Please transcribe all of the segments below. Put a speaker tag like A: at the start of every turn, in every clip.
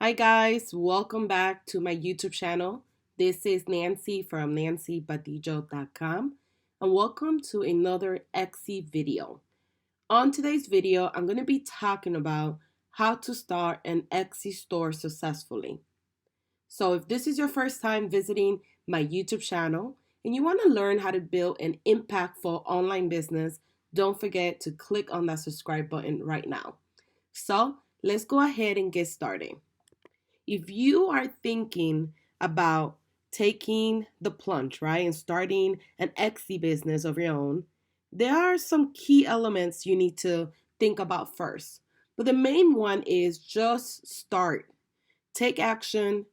A: Hi guys, welcome back to my YouTube channel. This is Nancy from nancybadillo.com and welcome to another Etsy video. On today's video, I'm going to be talking about how to start an Etsy store successfully. So if this is your first time visiting my YouTube channel and you want to learn how to build an impactful online business, don't forget to click on that subscribe button right now. So let's go ahead and get started. If you are thinking about taking the plunge, right, and starting an Etsy business of your own, there are some key elements you need to think about first. But the main one is just start, take action,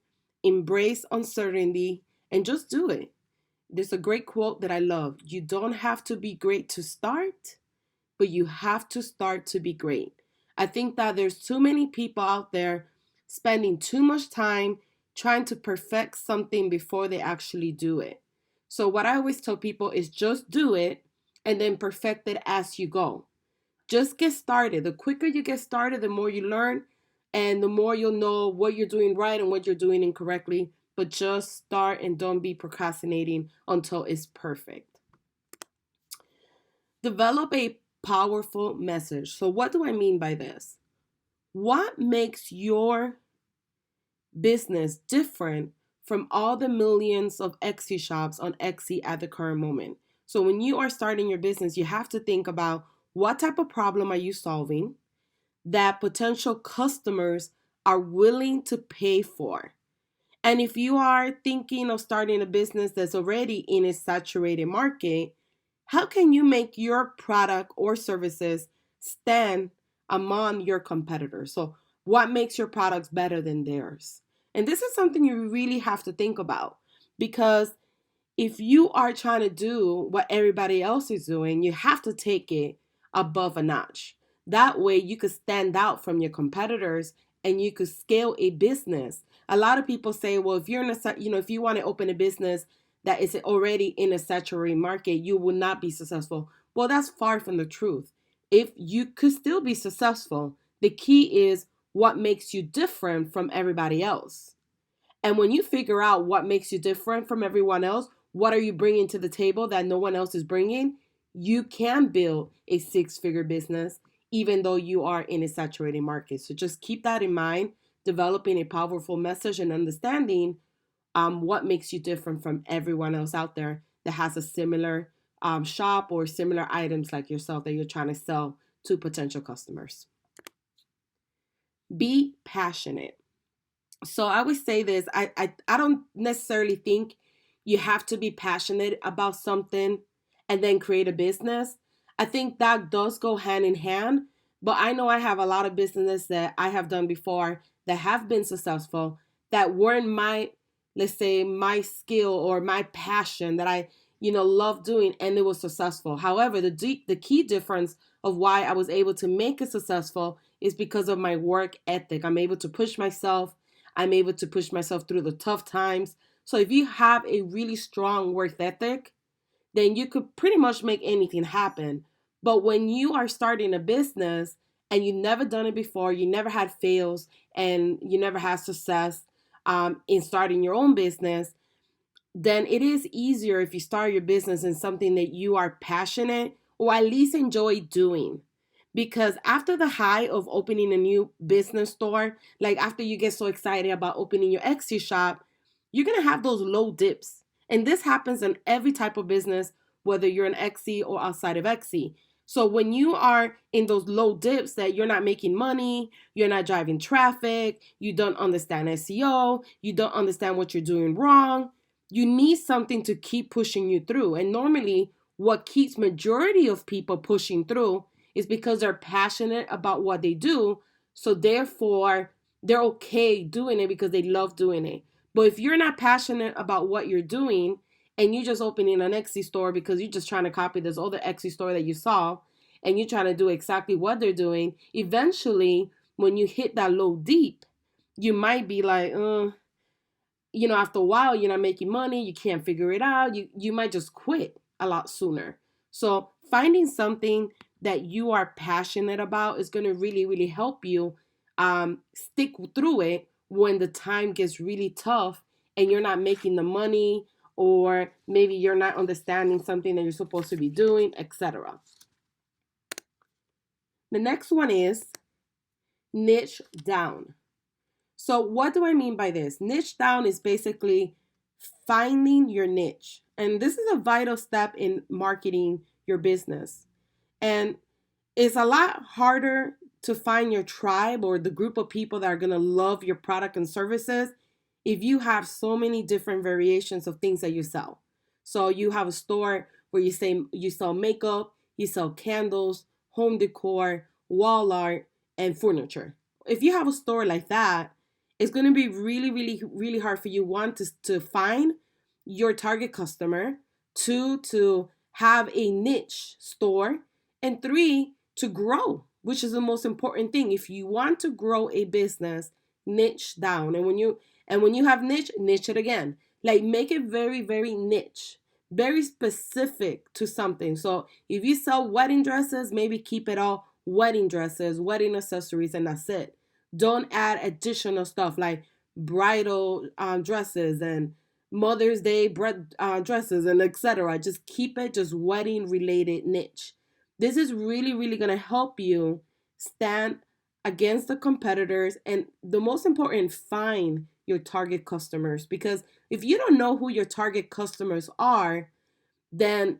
A: embrace uncertainty, and just do it. There's a great quote that I love. You don't have to be great to start, but you have to start to be great. I think that there's too many people out there spending too much time trying to perfect something before they actually do it. So, what I always tell people is just do it and then perfect it as you go. Just get started. The quicker you get started, the more you learn and the more you'll know what you're doing right and what you're doing incorrectly. But just start and don't be procrastinating until it's perfect. Develop a powerful message. So, what do I mean by this? What makes your business different from all the millions of Etsy shops on Etsy at the current moment? So, when you are starting your business, you have to think about what type of problem are you solving that potential customers are willing to pay for. And if you are thinking of starting a business that's already in a saturated market, how can you make your product or services stand among your competitors? So, what makes your products better than theirs? And this is something you really have to think about because if you are trying to do what everybody else is doing, you have to take it above a notch. That way you could stand out from your competitors and you could scale a business. A lot of people say, well, if you're in a, if you want to open a business that is already in a saturated market, you will not be successful. Well, that's far from the truth. If you could still be successful, the key is what makes you different from everybody else. And when you figure out what makes you different from everyone else, what are you bringing to the table that no one else is bringing, you can build a six-figure business even though you are in a saturated market. So just keep that in mind, developing a powerful message and understanding what makes you different from everyone else out there that has a similar shop or similar items like yourself that you're trying to sell to potential customers. Be passionate. So I would say this, I don't necessarily think you have to be passionate about something and then create a business. I think that does go hand in hand, but I know I have a lot of businesses that I have done before that have been successful that weren't my, let's say, my skill or my passion that I, love doing, and it was successful. However, the key difference of why I was able to make it successful is because of my work ethic. I'm able to push myself. I'm able to push myself through the tough times. So if you have a really strong work ethic, then you could pretty much make anything happen. But when you are starting a business and you've never done it before, you never had fails, and you never had success in starting your own business, then it is easier if you start your business in something that you are passionate or at least enjoy doing. Because after the high of opening a new business store, like after you get so excited about opening your Etsy shop, you're going to have those low dips. And this happens in every type of business, whether you're an Etsy or outside of Etsy. So when you are in those low dips that you're not making money, you're not driving traffic, you don't understand SEO, you don't understand what you're doing wrong, you need something to keep pushing you through. And normally what keeps majority of people pushing through is because they're passionate about what they do. So therefore, they're okay doing it because they love doing it. But if you're not passionate about what you're doing and you just opening an Etsy store because you're just trying to copy this other Etsy store that you saw and you're trying to do exactly what they're doing, eventually, when you hit that low deep, you might be like, after a while, you're not making money, you can't figure it out, you might just quit a lot sooner. So finding something that you are passionate about is going to really, really help you stick through it when the time gets really tough and you're not making the money, or maybe you're not understanding something that you're supposed to be doing, etc. The next one is niche down. So, what do I mean by this? Niche down is basically finding your niche. And this is a vital step in marketing your business. And it's a lot harder to find your tribe or the group of people that are going to love your product and services if you have so many different variations of things that you sell. So you have a store where you sell makeup, you sell candles, home decor, wall art, and furniture. If you have a store like that, it's going to be really, really, really hard for you, one, to find your target customer, two, to have a niche store, and three, to grow, which is the most important thing. If you want to grow a business, niche down. And when you have niche it again. Like, make it very, very niche, very specific to something. So if you sell wedding dresses, maybe keep it all wedding dresses, wedding accessories, and that's it. Don't add additional stuff like bridal dresses and Mother's Day dresses and etc. Just keep it just wedding related niche. This is really, really going to help you stand against the competitors, and the most important, find your target customers. Because if you don't know who your target customers are, then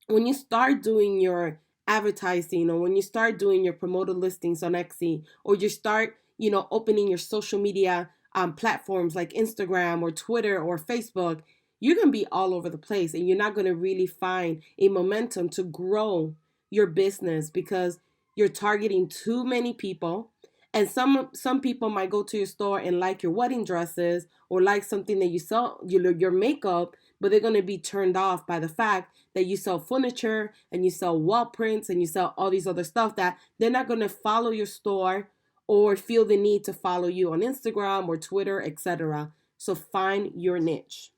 A: when you start doing your advertising, or when you start doing your promoted listings on Etsy, or you start, opening your social media platforms like Instagram or Twitter or Facebook, you're going to be all over the place, and you're not going to really find a momentum to grow your business because you're targeting too many people. And some people might go to your store and like your wedding dresses or like something that you sell, your makeup, but they're going to be turned off by the fact that you sell furniture and you sell wall prints and you sell all these other stuff, that they're not going to follow your store or feel the need to follow you on Instagram or Twitter, etc. So find your niche.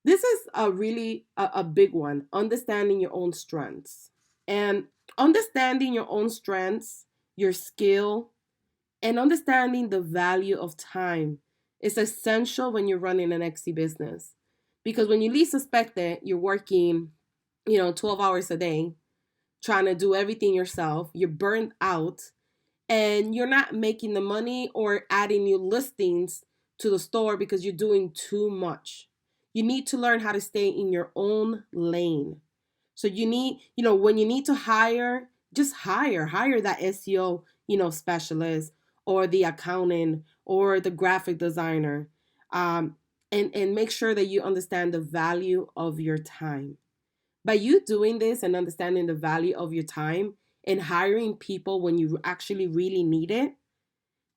A: This is a big one, understanding your own strengths. And understanding your own strengths, your skill, and understanding the value of time is essential when you're running an Etsy business. Because when you least suspect it, you're working, 12 hours a day, trying to do everything yourself. You're burnt out, and you're not making the money or adding new listings to the store because you're doing too much. You need to learn how to stay in your own lane. So you need, when you need to hire, just hire that SEO, specialist, or the accountant, or the graphic designer. And make sure that you understand the value of your time. By you doing this and understanding the value of your time and hiring people when you actually really need it,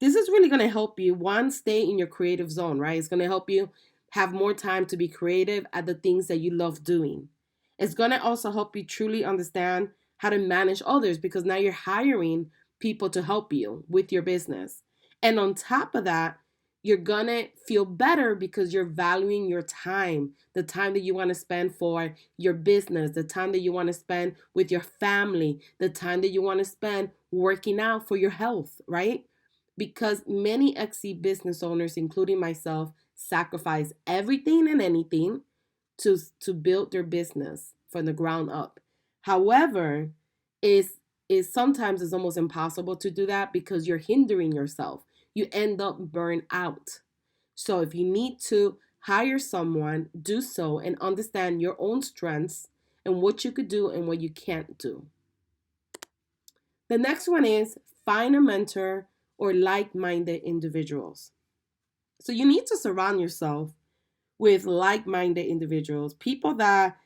A: this is really going to help you, one, stay in your creative zone, right? It's going to help you have more time to be creative at the things that you love doing. It's going to also help you truly understand how to manage others, because now you're hiring people to help you with your business. And on top of that, you're going to feel better because you're valuing your time, the time that you want to spend for your business, the time that you want to spend with your family, the time that you want to spend working out for your health, right? Because many Etsy business owners, including myself, sacrifice everything and anything to build their business from the ground up. However, is sometimes it's almost impossible to do that because you're hindering yourself. You end up burned out. So if you need to hire someone, do so and understand your own strengths and what you could do and what you can't do. The next one is find a mentor or like-minded individuals. So you need to surround yourself with like-minded individuals, people that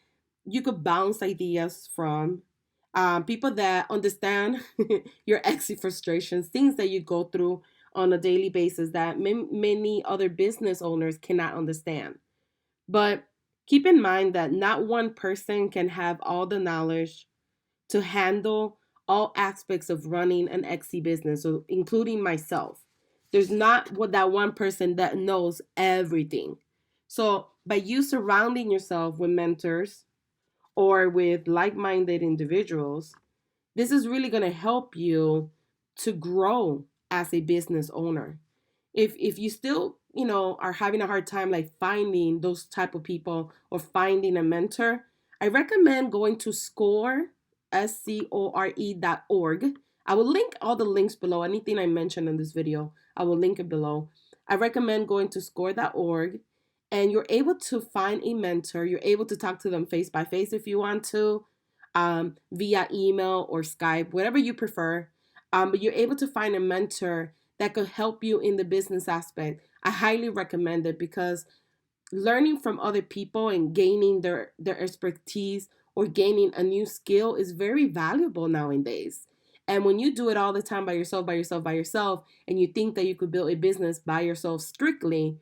A: you could bounce ideas from, people that understand your exit frustrations, things that you go through on a daily basis that many other business owners cannot understand. But keep in mind that not one person can have all the knowledge to handle all aspects of running an Etsy business, so including myself. There's not that one person that knows everything. So by you surrounding yourself with mentors or with like-minded individuals, this is really going to help you to grow as a business owner. If you still, are having a hard time like finding those type of people or finding a mentor, I recommend going to score.org. I will link all the links below. Anything I mentioned in this video, I will link it below. I recommend going to score.org, and you're able to find a mentor. You're able to talk to them face by face if you want to, via email or Skype, whatever you prefer. But you're able to find a mentor that could help you in the business aspect. I highly recommend it because learning from other people and gaining their expertise or gaining a new skill is very valuable nowadays. And when you do it all the time by yourself, by yourself, by yourself, and you think that you could build a business by yourself strictly,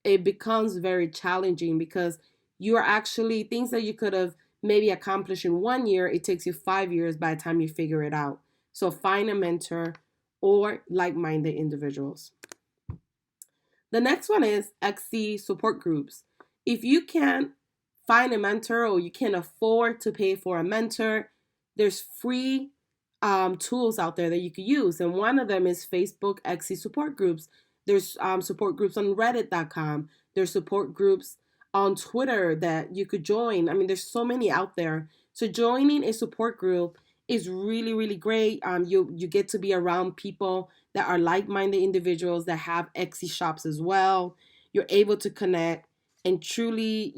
A: it becomes very challenging because you are actually things that you could have maybe accomplished in 1 year, it takes you 5 years by the time you figure it out. So find a mentor or like-minded individuals. The next one is XC support groups. If you can't find a mentor or you can't afford to pay for a mentor, there's free tools out there that you could use. And one of them is Facebook XC support groups. There's support groups on reddit.com. There's support groups on Twitter that you could join. I mean, there's so many out there. So joining a support group is really, really great. You get to be around people that are like-minded individuals that have Etsy shops as well. You're able to connect and truly,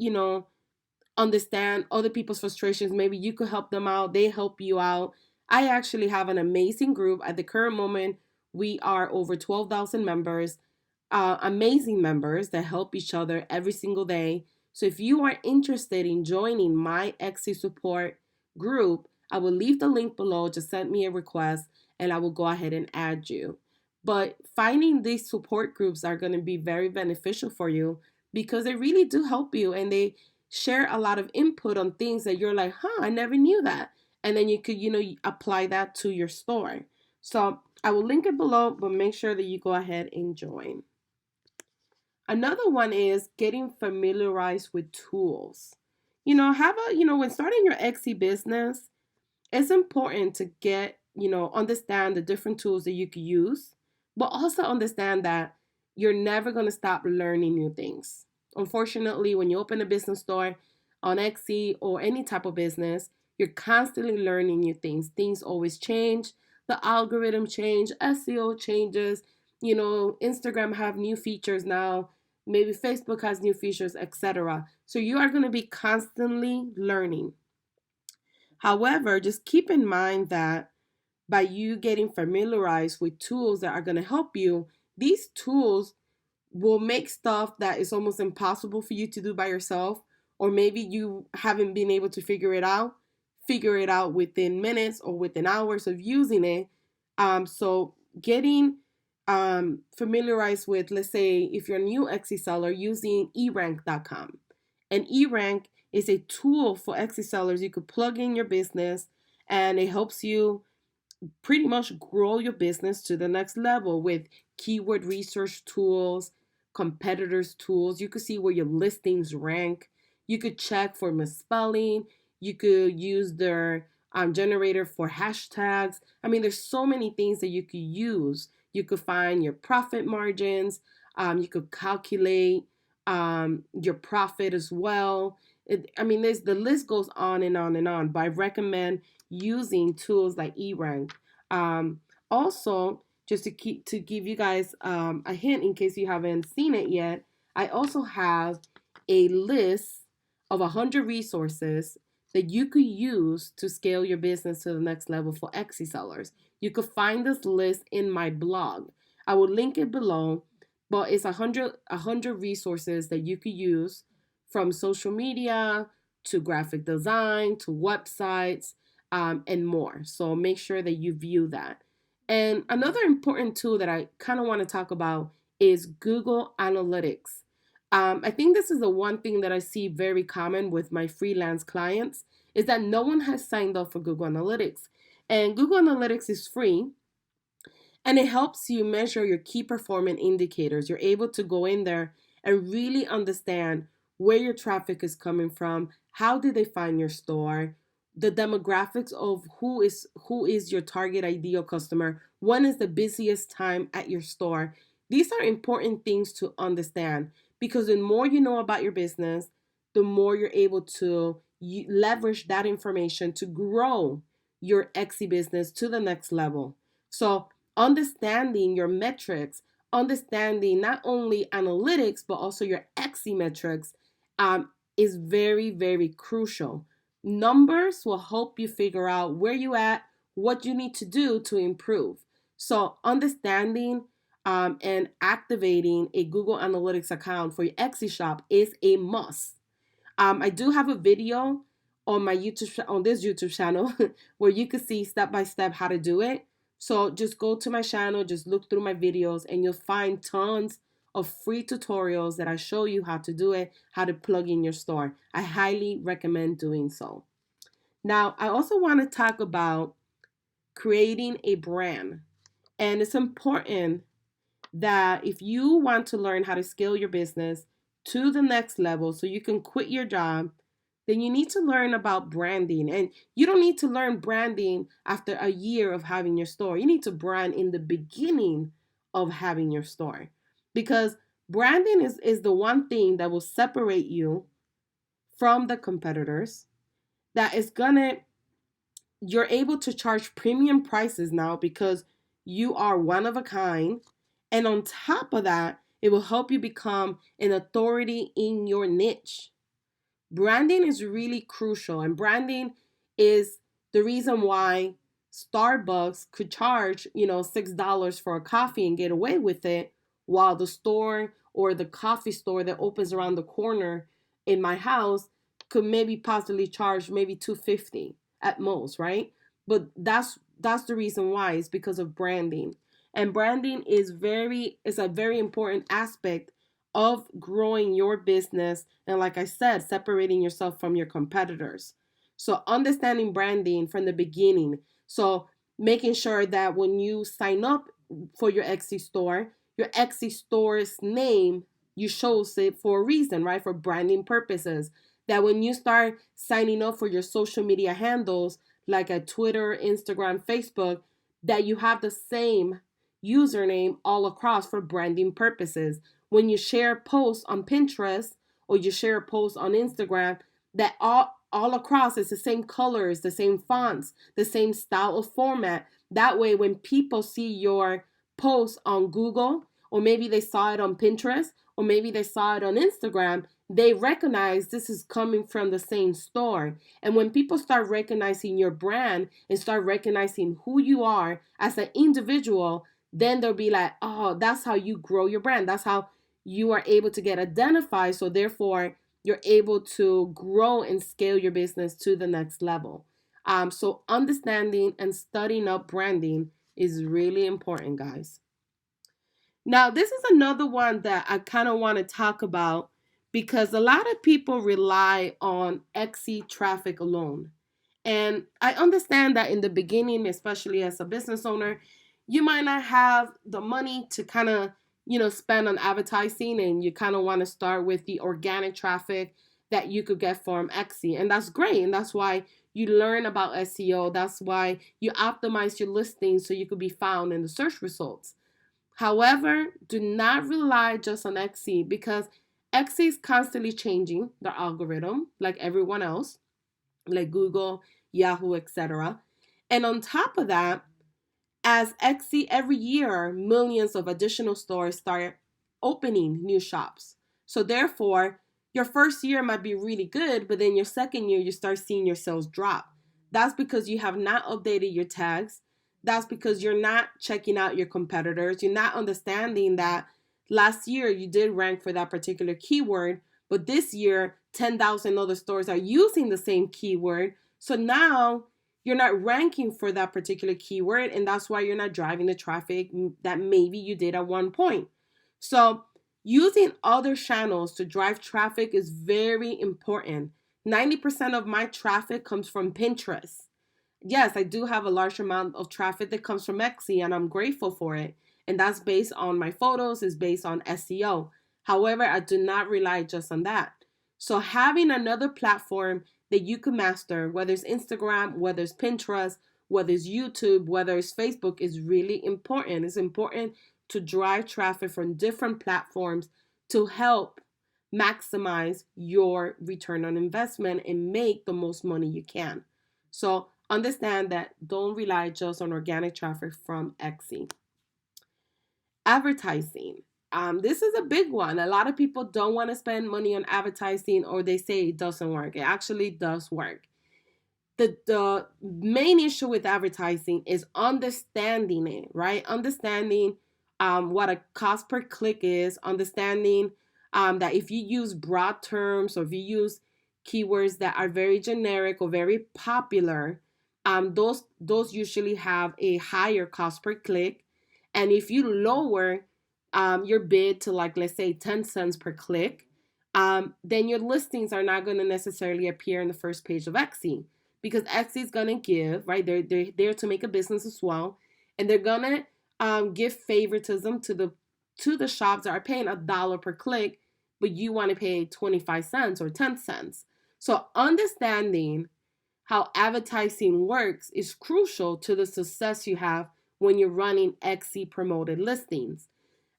A: understand other people's frustrations. Maybe you could help them out. They help you out. I actually have an amazing group. At the current moment, we are over 12,000 members, amazing members that help each other every single day. So if you are interested in joining my Etsy support group, I will leave the link below. Just send me a request and I will go ahead and add you. But finding these support groups are going to be very beneficial for you because they really do help you and they share a lot of input on things that you're like, I never knew that. And then you could, apply that to your store. So I will link it below, but make sure that you go ahead and join. Another one is getting familiarized with tools. When starting your Etsy business, it's important to understand the different tools that you could use, but also understand that you're never going to stop learning new things. Unfortunately, when you open a business store on Etsy or any type of business, you're constantly learning new things. Things always change. The algorithm change, SEO changes. Instagram have new features now. Maybe Facebook has new features, etc. So you are going to be constantly learning. However, just keep in mind that by you getting familiarized with tools that are going to help you, these tools will make stuff that is almost impossible for you to do by yourself, or maybe you haven't been able to figure it out within minutes or within hours of using it. So getting familiarized with, let's say, if you're a new Etsy seller, using erank.com. And erank is a tool for Etsy sellers. You could plug in your business and it helps you pretty much grow your business to the next level with keyword research tools, competitors tools. You could see where your listings rank. You could check for misspelling. You could use their generator for hashtags. I mean, there's so many things that you could use. You could find your profit margins. You could calculate your profit as well. The list goes on and on and on. But I recommend using tools like eRank. Also, just to give you guys a hint in case you haven't seen it yet, I also have a list of 100 resources that you could use to scale your business to the next level for Etsy sellers. You could find this list in my blog. I will link it below, but it's 100 resources that you could use, from social media to graphic design to websites, and more. So make sure that you view that. And another important tool that I kind of want to talk about is Google Analytics. I think this is the one thing that I see very common with my freelance clients is that no one has signed up for Google Analytics. And Google Analytics is free and it helps you measure your key performance indicators. You're able to go in there and really understand where your traffic is coming from, how did they find your store, the demographics of who is your target ideal customer, when is the busiest time at your store. These are important things to understand, because the more you know about your business, the more you're able to leverage that information to grow your Etsy business to the next level. So understanding your metrics, understanding not only analytics but also your Etsy metrics, is very, very crucial. Numbers will help you figure out where you at, what you need to do to improve. So understanding and activating a Google Analytics account for your Etsy shop is a must. I do have a video on my on this YouTube channel where you can see step by step how to do it. So just go to my channel, just look through my videos, and you'll find tons of free tutorials that I show you how to do it, how to plug in your store. I highly recommend doing so. Now, I also want to talk about creating a brand. And it's important that if you want to learn how to scale your business to the next level so you can quit your job, then you need to learn about branding. And you don't need to learn branding after a year of having your store. You need to brand in the beginning of having your store, because branding is the one thing that will separate you from the competitors, that is gonna you're able to charge premium prices now because you are one of a kind. And on top of that, it will help you become an authority in your niche. Branding is really crucial, and branding is the reason why Starbucks could charge, $6 for a coffee and get away with it, while the store or the coffee store that opens around the corner in my house could maybe possibly charge maybe 250 at most, right? But that's the reason why. It's because of branding. And branding is a very important aspect of growing your business, and like I said, separating yourself from your competitors. So understanding branding from the beginning. So making sure that when you sign up for your Etsy store's name, you shows it for a reason, right? For branding purposes. That when you start signing up for your social media handles, like a Twitter, Instagram, Facebook, that you have the same username all across for branding purposes. When you share posts on Pinterest or you share posts on Instagram, that all across is the same colors, the same fonts, the same style of format. That way, when people see your post on Google, or maybe they saw it on Pinterest, or maybe they saw it on Instagram, they recognize this is coming from the same store. And when people start recognizing your brand and start recognizing who you are as an individual, then they'll be like, oh, that's how you grow your brand. That's how you are able to get identified. So therefore, you're able to grow and scale your business to the next level. So understanding and studying up branding is really important, guys. Now, this is another one that I kind of want to talk about, because a lot of people rely on Etsy traffic alone. And I understand that in the beginning, especially as a business owner, you might not have the money to kind of, spend on advertising, and you kind of want to start with the organic traffic that you could get from Etsy. And that's great. And that's why you learn about SEO. That's why you optimize your listings so you could be found in the search results. However, do not rely just on Etsy, because Etsy is constantly changing their algorithm like everyone else, like Google, Yahoo, etc. And on top of that, as Etsy, every year, millions of additional stores start opening new shops. So therefore, your first year might be really good, but then your second year, you start seeing your sales drop. That's because you have not updated your tags. That's because you're not checking out your competitors. You're not understanding that last year you did rank for that particular keyword, but this year 10,000 other stores are using the same keyword. So now you're not ranking for that particular keyword, and that's why you're not driving the traffic that maybe you did at one point. So using other channels to drive traffic is very important. 90% of my traffic comes from Pinterest. Yes, I do have a large amount of traffic that comes from Etsy, and I'm grateful for it. And that's based on my photos, is based on SEO. However, I do not rely just on that. So having another platform that you can master, whether it's Instagram, whether it's Pinterest, whether it's YouTube, whether it's Facebook, is really important. It's important to drive traffic from different platforms to help maximize your return on investment and make the most money you can. So understand that don't rely just on organic traffic from Etsy. Advertising. This is a big one. A lot of people don't want to spend money on advertising, or they say it doesn't work. It actually does work. The main issue with advertising is understanding it, right? Understanding what a cost per click is, understanding that if you use broad terms or if you use keywords that are very generic or very popular, those usually have a higher cost per click. And if you lower your bid to, like, let's say 10 cents per click, then your listings are not going to necessarily appear in the first page of Etsy, because Etsy is going to give, right? They're there to make a business as well. And they're going to give favoritism to the shops that are paying $1 per click, but you want to pay 25 cents or 10 cents. So understanding how advertising works is crucial to the success you have when you're running Etsy promoted listings.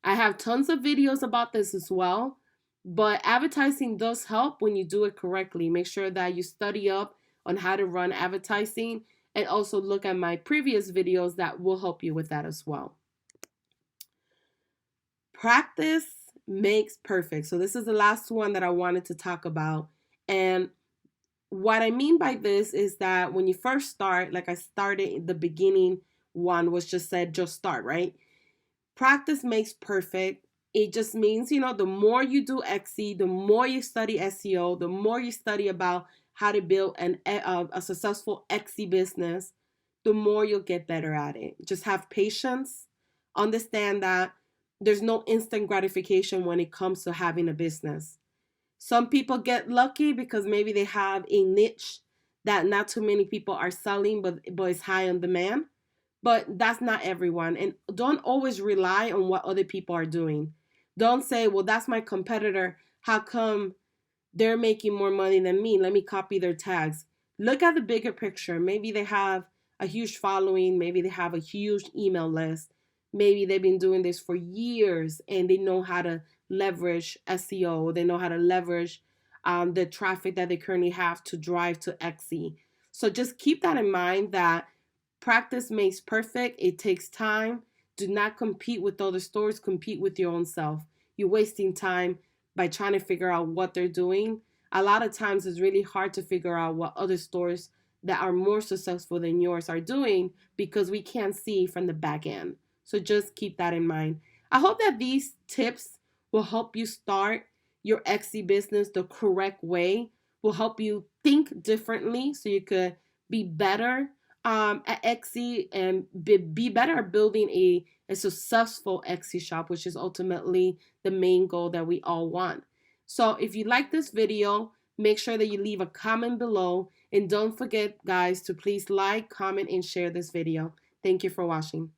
A: I have tons of videos about this as well, but advertising does help when you do it correctly. Make sure that you study up on how to run advertising, and also look at my previous videos that will help you with that as well. Practice makes perfect. So this is the last one that I wanted to talk about. And what I mean by this is that when you first start, like I started, the beginning one was just said, just start, right? Practice makes perfect. It just means, the more you do Etsy, the more you study SEO, the more you study about how to build a successful Etsy business, the more you'll get better at it. Just have patience. Understand that there's no instant gratification when it comes to having a business. Some people get lucky because maybe they have a niche that not too many people are selling, but it's high on demand. But that's not everyone. And don't always rely on what other people are doing. Don't say, well, that's my competitor. How come they're making more money than me? Let me copy their tags. Look at the bigger picture. Maybe they have a huge following. Maybe they have a huge email list. Maybe they've been doing this for years and they know how to leverage SEO. They know how to leverage the traffic that they currently have to drive to Etsy. So just keep that in mind, that practice makes perfect. It takes time. Do not compete with other stores. Compete with your own self. You're wasting time by trying to figure out what they're doing. A lot of times it's really hard to figure out what other stores that are more successful than yours are doing, because we can't see from the back end. So just keep that in mind. I hope that these tips will help you start your Etsy business the correct way, will help you think differently so you could be better at Etsy and be better at building a successful Etsy shop, which is ultimately the main goal that we all want. So if you like this video, make sure that you leave a comment below, and don't forget, guys, to please like, comment, and share this video. Thank you for watching.